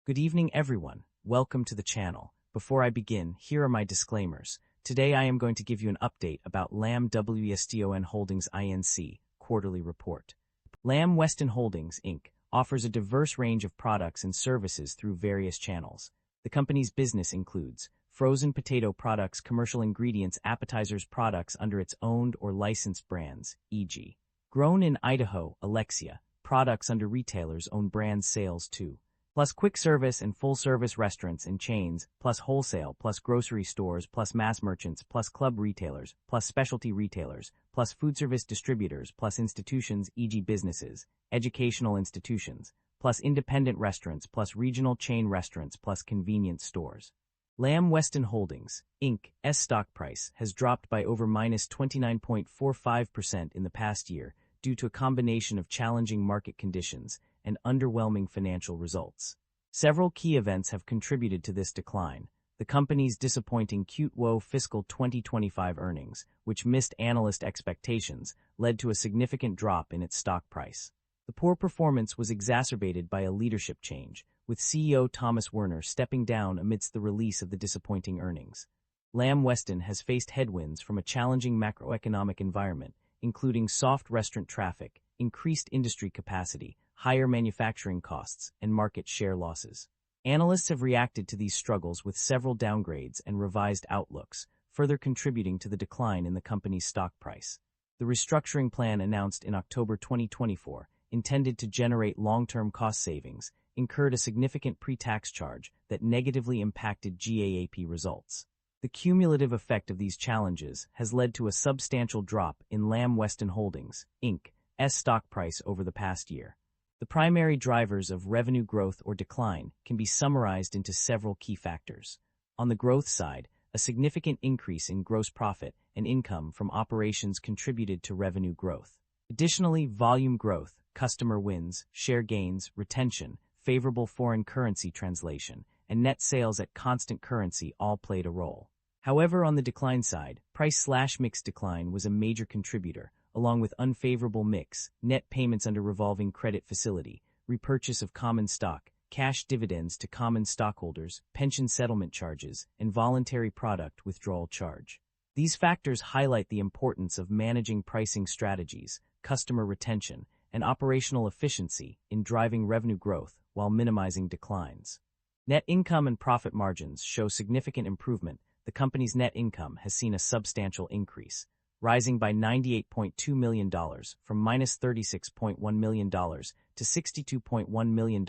Good evening, everyone. Welcome to the channel. Before I begin, here are my disclaimers. Today I am going to give you an update about LAMB WESTON Holdings INC quarterly report. LAMB WESTON Holdings Inc. offers a diverse range of products and services through various channels. The company's business includes frozen potato products, commercial ingredients, appetizers, products under its owned or licensed brands, e.g. Grown in Idaho, Alexia, products under retailers' own brands, sales too. Plus quick service and full-service restaurants and chains, plus wholesale, plus grocery stores, plus mass merchants, plus club retailers, plus specialty retailers, plus food service distributors, plus institutions, e.g. businesses, educational institutions, plus independent restaurants, plus regional chain restaurants, plus convenience stores. LAMB WESTON Holdings, Inc.'s stock price has dropped by over -29.45% in the past year due to a combination of challenging market conditions and underwhelming financial results. Several key events have contributed to this decline. The company's disappointing Q1 fiscal 2025 earnings, which missed analyst expectations, led to a significant drop in its stock price. The poor performance was exacerbated by a leadership change, with CEO Thomas Werner stepping down amidst the release of the disappointing earnings. LAMB WESTON has faced headwinds from a challenging macroeconomic environment, including soft restaurant traffic, increased industry capacity, higher manufacturing costs, and market share losses. Analysts have reacted to these struggles with several downgrades and revised outlooks, further contributing to the decline in the company's stock price. The restructuring plan announced in October 2024, intended to generate long-term cost savings, incurred a significant pre-tax charge that negatively impacted GAAP results. The cumulative effect of these challenges has led to a substantial drop in LAMB WESTON Holdings, Inc.'s stock price over the past year. The primary drivers of revenue growth or decline can be summarized into several key factors. On the growth side, a significant increase in gross profit and income from operations contributed to revenue growth. Additionally, volume growth, customer wins, share gains, retention, favorable foreign currency translation, and net sales at constant currency all played a role. However, on the decline side, price/mix decline was a major contributor, along with unfavorable mix, net payments under revolving credit facility, repurchase of common stock, cash dividends to common stockholders, pension settlement charges, and voluntary product withdrawal charge. These factors highlight the importance of managing pricing strategies, customer retention, and operational efficiency in driving revenue growth while minimizing declines. Net income and profit margins show significant improvement. The company's net income has seen a substantial increase, rising by $98.2 million from -$36.1 million to $62.1 million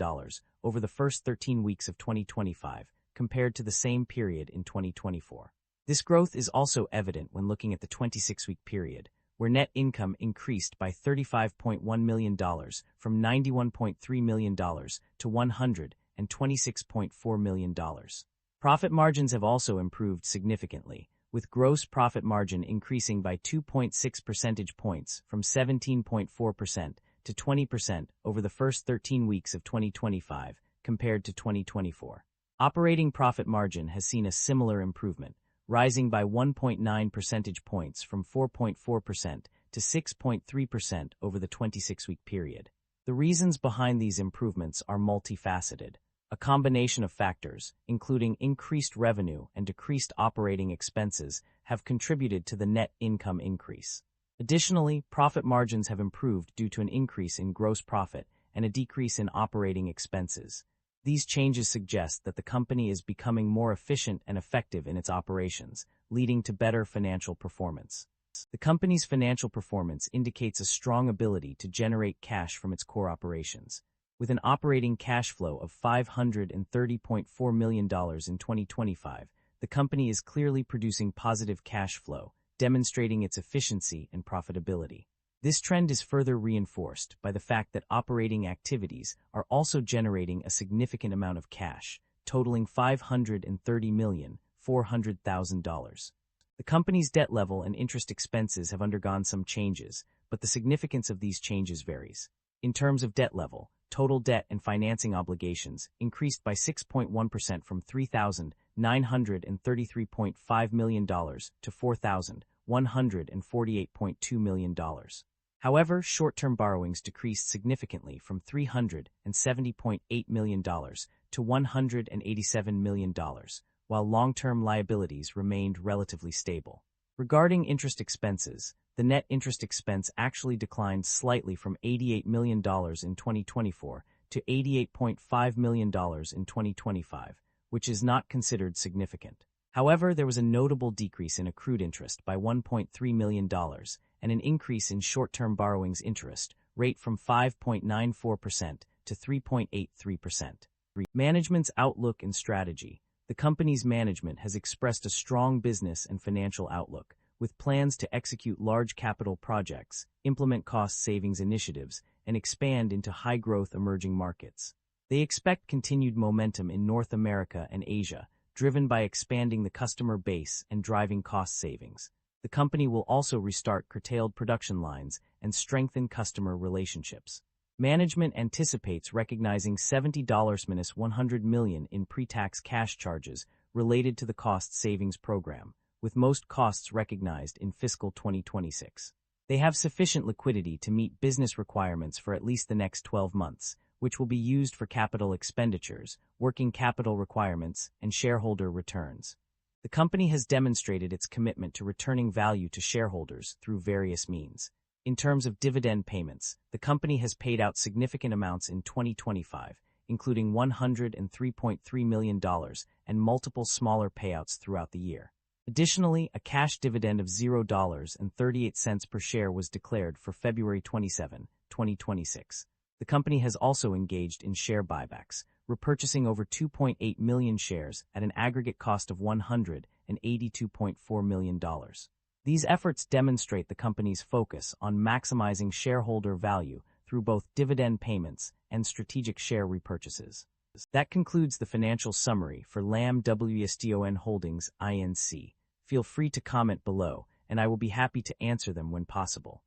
over the first 13 weeks of 2025, compared to the same period in 2024. This growth is also evident when looking at the 26-week period, where net income increased by $35.1 million from $91.3 million to $126.4 million. Profit margins have also improved significantly, with gross profit margin increasing by 2.6 percentage points from 17.4% to 20% over the first 13 weeks of 2025 compared to 2024. Operating profit margin has seen a similar improvement, rising by 1.9 percentage points from 4.4% to 6.3% over the 26-week period. The reasons behind these improvements are multifaceted. A combination of factors, including increased revenue and decreased operating expenses, have contributed to the net income increase. Additionally, profit margins have improved due to an increase in gross profit and a decrease in operating expenses. These changes suggest that the company is becoming more efficient and effective in its operations, leading to better financial performance. The company's financial performance indicates a strong ability to generate cash from its core operations. With an operating cash flow of $530.4 million in 2025, the company is clearly producing positive cash flow, demonstrating its efficiency and profitability. This trend is further reinforced by the fact that operating activities are also generating a significant amount of cash, totaling $530,400,000. The company's debt level and interest expenses have undergone some changes, but the significance of these changes varies. In terms of debt level, total debt and financing obligations increased by 6.1% from $3,933.5 million to $4,148.2 million. However, short-term borrowings decreased significantly from $370.8 million to to $187 million, while long-term liabilities remained relatively stable. Regarding interest expenses, the net interest expense actually declined slightly from $88 million in 2024 to $88.5 million in 2025, which is not considered significant. However, there was a notable decrease in accrued interest by $1.3 million and an increase in short-term borrowings interest rate from 5.94% to 3.83%. Management's outlook and strategy. The company's management has expressed a strong business and financial outlook, with plans to execute large capital projects, implement cost savings initiatives, and expand into high-growth emerging markets. They expect continued momentum in North America and Asia, driven by expanding the customer base and driving cost savings. The company will also restart curtailed production lines and strengthen customer relationships. Management anticipates recognizing $70–100 million in pre-tax cash charges related to the cost savings program, with most costs recognized in fiscal 2026. They have sufficient liquidity to meet business requirements for at least the next 12 months, which will be used for capital expenditures, working capital requirements, and shareholder returns. The company has demonstrated its commitment to returning value to shareholders through various means. In terms of dividend payments, the company has paid out significant amounts in 2025, including $103.3 million and multiple smaller payouts throughout the year. Additionally, a cash dividend of $0.38 per share was declared for February 27, 2026. The company has also engaged in share buybacks, repurchasing over 2.8 million shares at an aggregate cost of $182.4 million. These efforts demonstrate the company's focus on maximizing shareholder value through both dividend payments and strategic share repurchases. That concludes the financial summary for LAMB WESTON Holdings INC. Feel free to comment below, and I will be happy to answer them when possible.